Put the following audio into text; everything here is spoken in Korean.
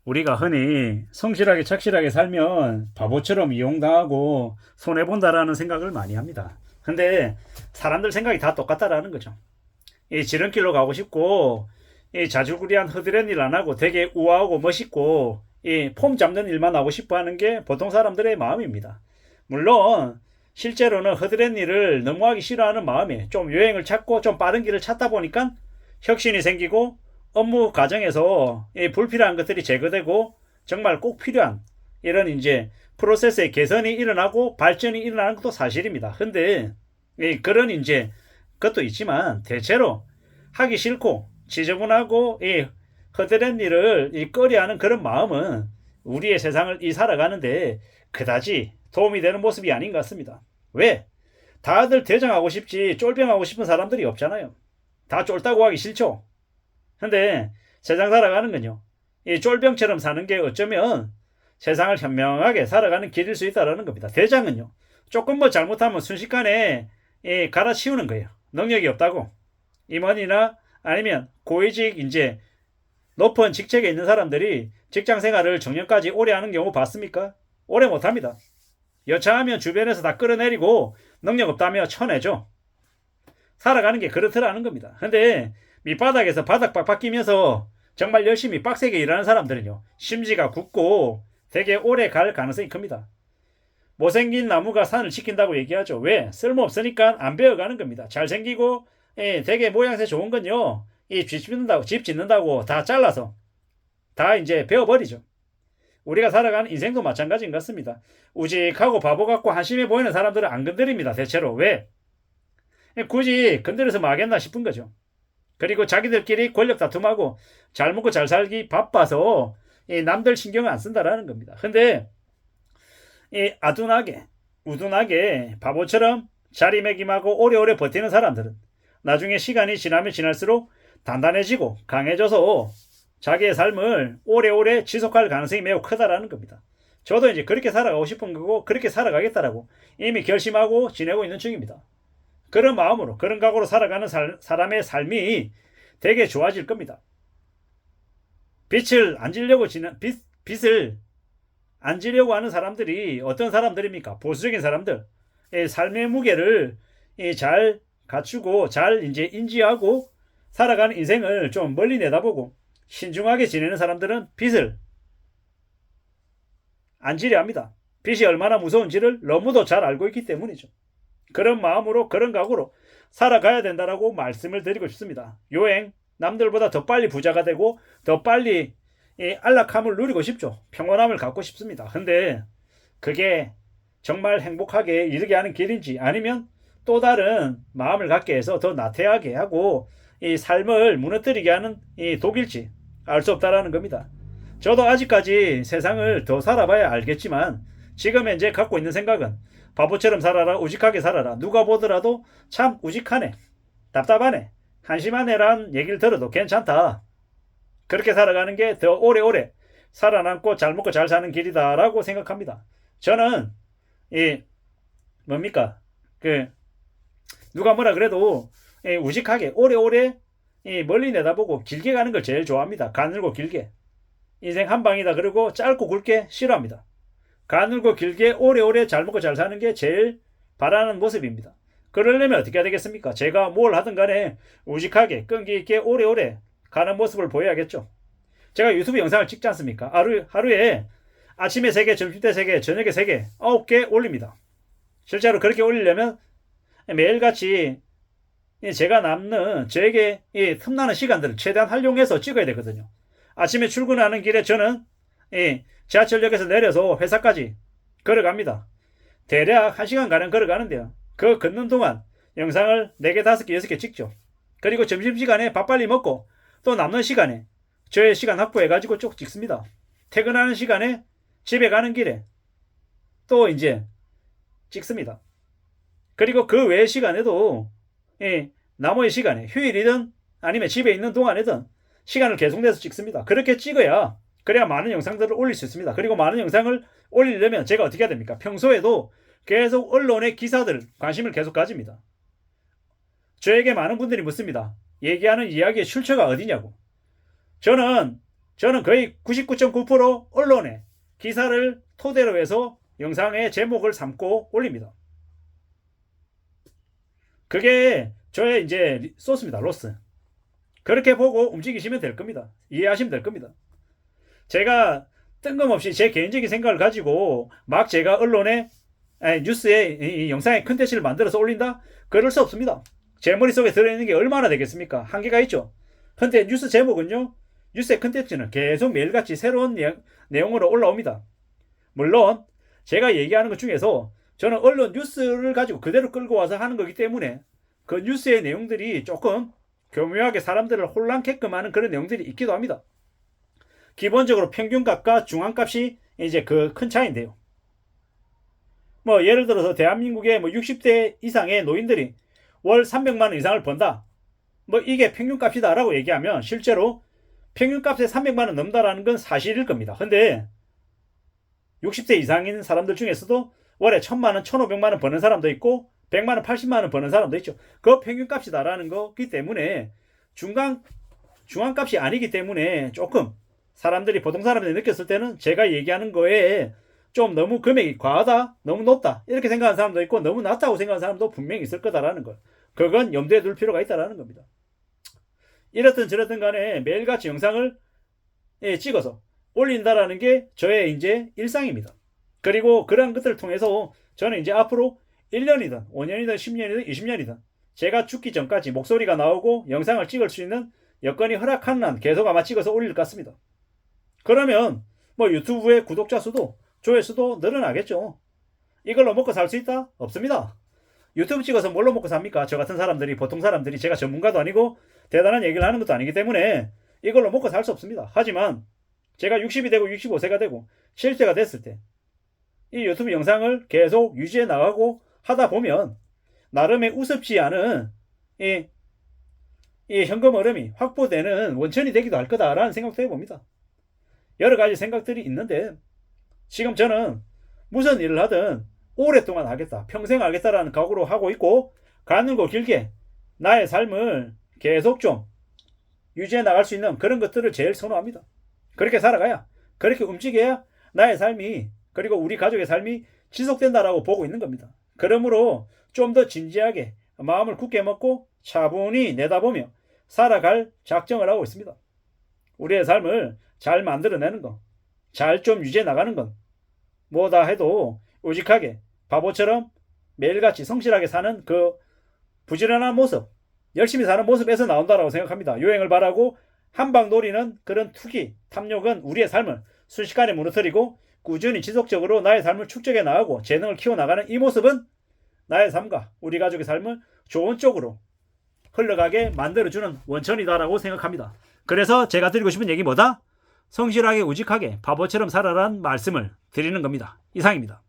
우리가 흔히 성실하게 착실하게 살면 바보처럼 이용당하고 손해본다라는 생각을 많이 합니다. 근데 사람들 생각이 다 똑같다라는 거죠. 이 지름길로 가고 싶고 이 자주구리한 허드렛 일 안 하고 되게 우아하고 멋있고 이 폼 잡는 일만 하고 싶어 하는 게 보통 사람들의 마음입니다. 물론 실제로는 허드렛 일을 너무 하기 싫어하는 마음에 좀 여행을 찾고 좀 빠른 길을 찾다 보니까 혁신이 생기고 업무 과정에서 불필요한 것들이 제거되고 정말 꼭 필요한 이런 이제 프로세스의 개선이 일어나고 발전이 일어나는 것도 사실입니다. 근데 그런 이제 것도 있지만 대체로 하기 싫고 지저분하고 허드렛 일을 꺼려하는 그런 마음은 우리의 세상을 살아가는데 그다지 도움이 되는 모습이 아닌 것 같습니다. 왜? 다들 대장하고 싶지 쫄병하고 싶은 사람들이 없잖아요. 다 쫄다고 하기 싫죠. 근데 세상 살아가는 건요. 이 쫄병처럼 사는 게 어쩌면 세상을 현명하게 살아가는 길일 수 있다는 겁니다. 대장은요. 조금 뭐 잘못하면 순식간에 갈아치우는 거예요. 능력이 없다고. 임원이나 아니면 고위직 이제 높은 직책에 있는 사람들이 직장 생활을 정년까지 오래 하는 경우 봤습니까? 오래 못합니다. 여차하면 주변에서 다 끌어내리고 능력 없다며 쳐내죠. 살아가는 게 그렇더라는 겁니다. 근데 밑바닥에서 바닥 빡빡 끼면서 정말 열심히 빡세게 일하는 사람들은요. 심지가 굳고 되게 오래 갈 가능성이 큽니다. 못생긴 나무가 산을 지킨다고 얘기하죠. 왜? 쓸모없으니까 안 베어가는 겁니다. 잘생기고 되게 모양새 좋은 건요. 집 짓는다고 다 잘라서 다 이제 베어버리죠. 우리가 살아가는 인생도 마찬가지인 것 같습니다. 우직하고 바보 같고 한심해 보이는 사람들은 안 건드립니다. 대체로. 왜? 굳이 건드려서 뭐 하겠나 싶은 거죠. 그리고 자기들끼리 권력 다툼하고 잘 먹고 잘 살기 바빠서 남들 신경을 안 쓴다라는 겁니다. 근데 아둔하게 우둔하게 바보처럼 자리매김하고 오래오래 버티는 사람들은 나중에 시간이 지나면 지날수록 단단해지고 강해져서 자기의 삶을 오래오래 지속할 가능성이 매우 크다라는 겁니다. 저도 이제 그렇게 살아가고 싶은 거고 그렇게 살아가겠다라고 이미 결심하고 지내고 있는 중입니다. 그런 마음으로 그런 각오로 살아가는 사람의 삶이 되게 좋아질 겁니다. 빛을 안 지려고 빛을 안 지려고 하는 사람들이 어떤 사람들입니까? 보수적인 사람들. 삶의 무게를 잘 갖추고 잘 이제 인지하고 살아가는 인생을 좀 멀리 내다보고 신중하게 지내는 사람들은 빛을 안 지려 합니다. 빛이 얼마나 무서운지를 너무도 잘 알고 있기 때문이죠. 그런 마음으로 그런 각오로 살아가야 된다라고 말씀을 드리고 싶습니다. 요행 남들보다 더 빨리 부자가 되고 더 빨리 안락함을 누리고 싶죠. 평온함을 갖고 싶습니다. 근데 그게 정말 행복하게 이르게 하는 길인지 아니면 또 다른 마음을 갖게 해서 더 나태하게 하고 이 삶을 무너뜨리게 하는 이 독일지 알 수 없다라는 겁니다. 저도 아직까지 세상을 더 살아봐야 알겠지만 지금 현재 갖고 있는 생각은 바보처럼 살아라 우직하게 살아라 누가 보더라도 참 우직하네 답답하네 한심하네란 얘기를 들어도 괜찮다. 그렇게 살아가는 게 더 오래오래 살아남고 잘 먹고 잘 사는 길이다라고 생각합니다. 저는 이 뭡니까 그 누가 뭐라 그래도 우직하게 오래오래 멀리 내다보고 길게 가는 걸 제일 좋아합니다. 가늘고 길게 인생 한 방이다 그러고 짧고 굵게 싫어합니다. 가늘고 길게 오래오래 잘 먹고 잘 사는 게 제일 바라는 모습입니다. 그러려면 어떻게 해야 되겠습니까? 제가 뭘 하든 간에 우직하게 끈기 있게 오래오래 가는 모습을 보여야겠죠. 제가 유튜브 영상을 찍지 않습니까? 하루에 아침에 3개, 점심때 3개, 저녁에 3개, 9개 올립니다. 실제로 그렇게 올리려면 매일같이 제가 남는 저에게 틈나는 시간들을 최대한 활용해서 찍어야 되거든요. 아침에 출근하는 길에 저는 지하철역에서 내려서 회사까지 걸어갑니다. 대략 1시간가량 걸어가는데요. 그 걷는 동안 영상을 4개, 5개, 6개 찍죠. 그리고 점심시간에 밥 빨리 먹고 또 남는 시간에 저의 시간 확보해가지고 쭉 찍습니다. 퇴근하는 시간에 집에 가는 길에 또 이제 찍습니다. 그리고 그 외의 시간에도 나머지 시간에 휴일이든 아니면 집에 있는 동안에든 시간을 계속 내서 찍습니다. 그렇게 찍어야 그래야 많은 영상들을 올릴 수 있습니다. 그리고 많은 영상을 올리려면 제가 어떻게 해야 됩니까? 평소에도 계속 언론의 기사들 관심을 계속 가집니다. 저에게 많은 분들이 묻습니다. 얘기하는 이야기의 출처가 어디냐고. 저는 저는 거의 99.9% 언론에 기사를 토대로 해서 영상의 제목을 삼고 올립니다. 그게 저의 이제 소스입니다. 로스. 그렇게 보고 움직이시면 될 겁니다. 이해하시면 될 겁니다. 제가 뜬금없이 제 개인적인 생각을 가지고 막 제가 언론에 뉴스에 이 영상의 컨텐츠를 만들어서 올린다? 그럴 수 없습니다. 제 머릿속에 들어있는 게 얼마나 되겠습니까? 한계가 있죠. 근데 뉴스 제목은요, 뉴스의 컨텐츠는 계속 매일같이 새로운 내용으로 올라옵니다. 물론 제가 얘기하는 것 중에서 저는 언론 뉴스를 가지고 그대로 끌고 와서 하는 거기 때문에 그 뉴스의 내용들이 조금 교묘하게 사람들을 혼란케끔 하는 그런 내용들이 있기도 합니다. 기본적으로 평균값과 중앙값이 이제 그 큰 차이인데요. 뭐 예를 들어서 대한민국의 뭐 60대 이상의 노인들이 월 300만 원 이상을 번다. 뭐 이게 평균값이다라고 얘기하면 실제로 평균값에 300만 원 넘다라는 건 사실일 겁니다. 근데 60세 이상인 사람들 중에서도 월에 1000만 원, 1500만 원 버는 사람도 있고 100만 원, 80만 원 버는 사람도 있죠. 그거 평균값이다라는 거기 때문에 중앙값이 아니기 때문에 조금 사람들이 보통 사람들이 느꼈을 때는 제가 얘기하는 거에 좀 너무 금액이 과하다, 너무 높다 이렇게 생각하는 사람도 있고 너무 낮다고 생각하는 사람도 분명히 있을 거다라는 거. 그건 염두에 둘 필요가 있다라는 겁니다. 이렇든 저렇든 간에 매일같이 영상을 찍어서 올린다라는 게 저의 이제 일상입니다. 그리고 그런 것들을 통해서 저는 이제 앞으로 1년이든 5년이든 10년이든 20년이든 제가 죽기 전까지 목소리가 나오고 영상을 찍을 수 있는 여건이 허락하는 한 계속 아마 찍어서 올릴 것 같습니다. 그러면 뭐 유튜브의 구독자 수도 조회수도 늘어나겠죠. 이걸로 먹고 살 수 있다? 없습니다. 유튜브 찍어서 뭘로 먹고 삽니까? 저 같은 사람들이, 보통 사람들이, 제가 전문가도 아니고 대단한 얘기를 하는 것도 아니기 때문에 이걸로 먹고 살 수 없습니다. 하지만 제가 60이 되고 65세가 되고 70세가 됐을 때 이 유튜브 영상을 계속 유지해 나가고 하다 보면 나름의 우습지 않은 이 현금 흐름이 확보되는 원천이 되기도 할 거다라는 생각도 해봅니다. 여러 가지 생각들이 있는데 지금 저는 무슨 일을 하든 오랫동안 하겠다, 평생 하겠다라는 각오로 하고 있고 가늘고 길게 나의 삶을 계속 좀 유지해 나갈 수 있는 그런 것들을 제일 선호합니다. 그렇게 살아가야, 그렇게 움직여야 나의 삶이 그리고 우리 가족의 삶이 지속된다라고 보고 있는 겁니다. 그러므로 좀 더 진지하게 마음을 굳게 먹고 차분히 내다보며 살아갈 작정을 하고 있습니다. 우리의 삶을 잘 만들어내는 것, 잘 좀 유지해 나가는 건 뭐다 해도 우직하게 바보처럼 매일같이 성실하게 사는 그 부지런한 모습, 열심히 사는 모습에서 나온다라고 생각합니다. 요행을 바라고 한방 노리는 그런 투기, 탐욕은 우리의 삶을 순식간에 무너뜨리고 꾸준히 지속적으로 나의 삶을 축적해 나가고 재능을 키워나가는 이 모습은 나의 삶과 우리 가족의 삶을 좋은 쪽으로 흘러가게 만들어주는 원천이다라고 생각합니다. 그래서 제가 드리고 싶은 얘기 뭐다? 성실하게 우직하게 바보처럼 살아라는 말씀을 드리는 겁니다. 이상입니다.